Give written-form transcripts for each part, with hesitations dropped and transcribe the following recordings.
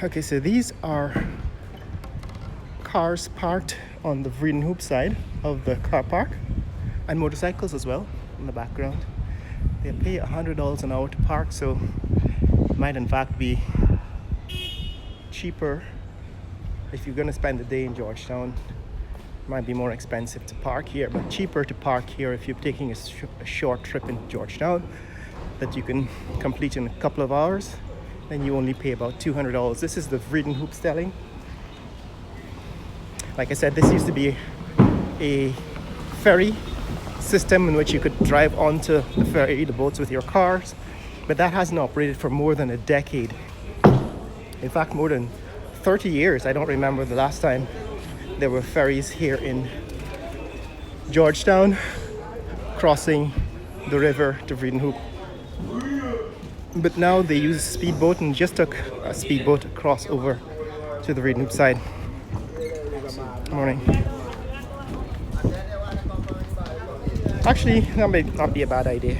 Okay, so these are cars parked on the Vree-Den-Hoop side of the car park, and motorcycles as well in the background. They pay $100 an hour to park, so it might in fact be cheaper if you're going to spend the day in Georgetown. It might be more expensive to park here, but cheaper to park here if you're taking a short trip in Georgetown that you can complete in a couple of hours. Then you only pay about $200. This is the Vree-Den-Hoop stelling. Like I said, this used to be a ferry system in which you could drive onto the ferry, the boats, with your cars, but that hasn't operated for more than a decade. In fact, more than 30 years. I don't remember the last time there were ferries here in Georgetown crossing the river to Vree-Den-Hoop. But now they use a speedboat, and just took a speedboat across over to the Vree-Den-Hoop side. Good morning. Actually, that may not be a bad idea.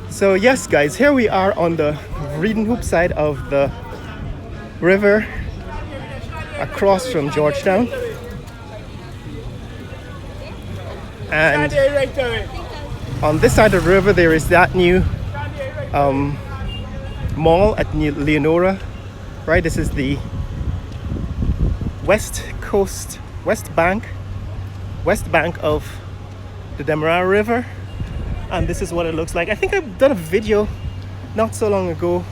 So yes, guys, here we are on the Vree-Den-Hoop side of the river across from Georgetown. And on this side of the river there is that new mall at Leonora, right? This is the west bank of the Demerara River, and this is what it looks like. I think I've done a video not so long ago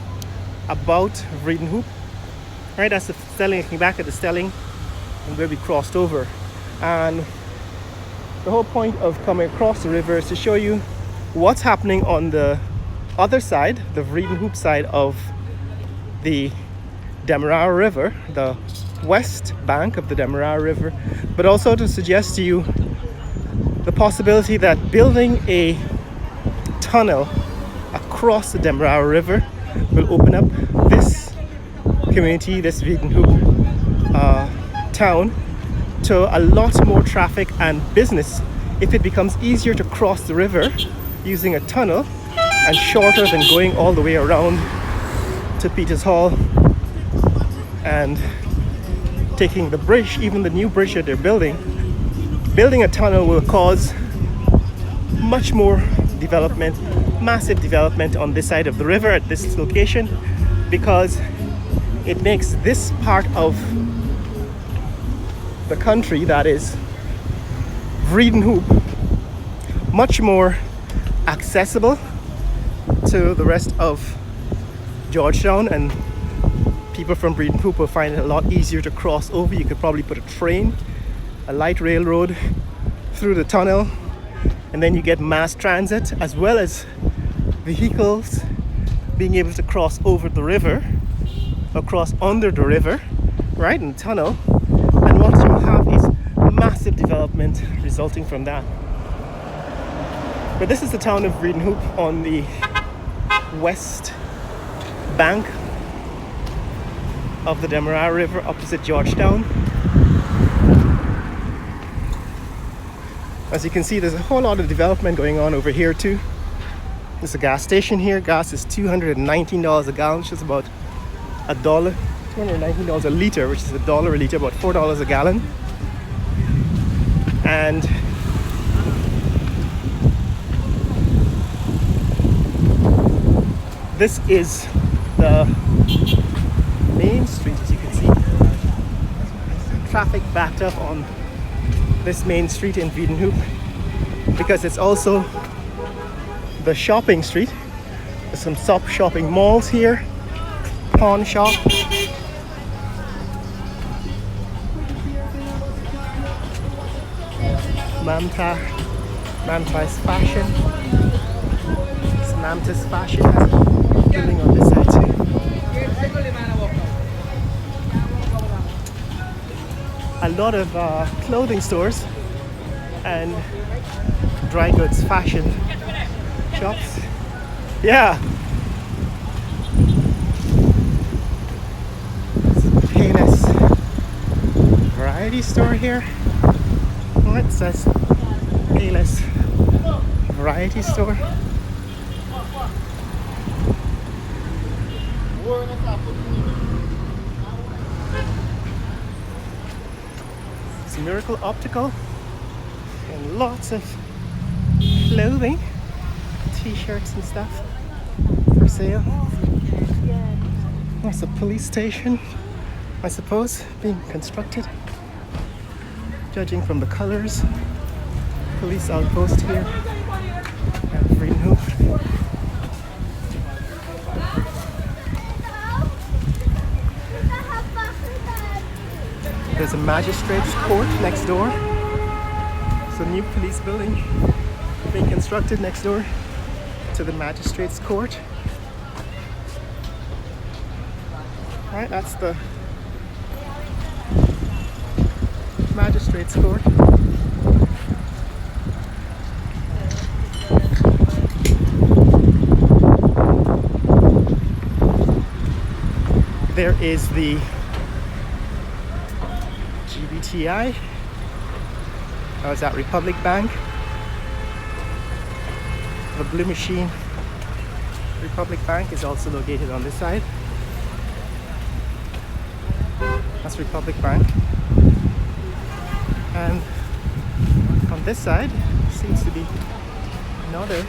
about Vree-Den-Hoop, right? That's the stelling, looking back at the stelling and where we crossed over. And the whole point of coming across the river is to show you what's happening on the other side, the Vree-Den-Hoop side of the Demerara River, the west bank of the Demerara River, but also to suggest to you the possibility that building a tunnel across the Demerara River will open up this community, this Vree-Den-Hoop town, to a lot more traffic and business if it becomes easier to cross the river using a tunnel and shorter than going all the way around to Peters Hall and taking the bridge, even the new bridge that they're building. Building a tunnel will cause much more development, massive development on this side of the river at this location, because it makes this part of the country, that is Vree-Den-Hoop, much more accessible to the rest of Georgetown, and people from Vree-Den-Hoop will find it a lot easier to cross over. You could probably put a train, a light railroad through the tunnel, and then you get mass transit as well as vehicles being able to cross over the river, or cross under the river, right, in the tunnel. And what you have is massive development resulting from that. But this is the town of Vree-Den-Hoop on the west bank of the Demerara River opposite Georgetown. As you can see, there's a whole lot of development going on over here too. There's a gas station here. Gas is $219 a gallon, which is about $219 a liter, which is $1 a liter, about $4 a gallon. And this is the main street, as you can see. Traffic backed up on this main street in Vree-Den-Hoop because it's also the shopping street. There's some shopping malls here, pawn shop, Mamta's Fashion. It's Mamta's Fashion has a building on this side too. A lot of clothing stores and dry goods, fashion shops. Yeah. Payless variety store here. Oh, it says Payless variety store. It's Miracle Optical and lots of clothing, t-shirts and stuff for sale. There's a police station, I suppose, being constructed. Judging from the colors, police outpost here at Vree-Den-Hoop. There's a magistrate's court next door. It's a new police building being constructed next door to the magistrate's court. Alright, that's the magistrate's court. There is the GBTI. I was at Republic Bank. The Blue Machine Republic Bank is also located on this side. That's Republic Bank. And on this side seems to be another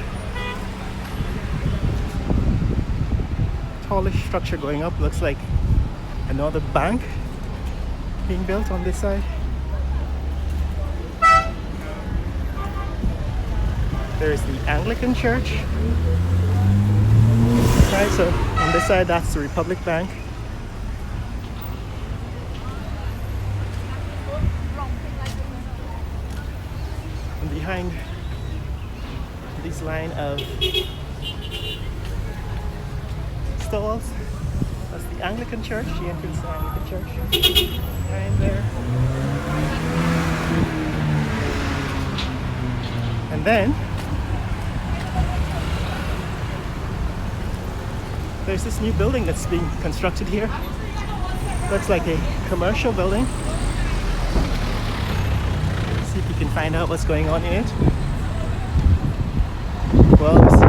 tallish structure going up. Looks like another bank being built on this side. There is the Anglican Church. Right, so on this side that's the Republic Bank. And behind this line of stalls, that's the Anglican Church, the entrance to the Anglican Church. Behind there. And then there's this new building that's being constructed here. Looks like a commercial building. Let's see if we can find out what's going on in it. Well, this is a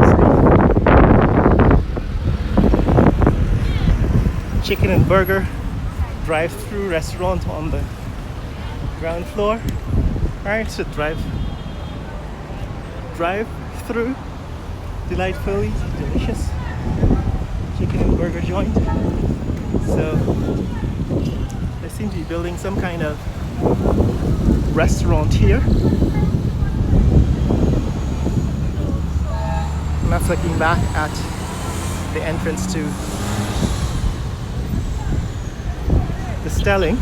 chicken and burger drive-through restaurant on the ground floor. Alright, so drive-through, delightfully delicious chicken and burger joint. So they seem to be building some kind of restaurant here. And that's looking back at the entrance to the Stelling.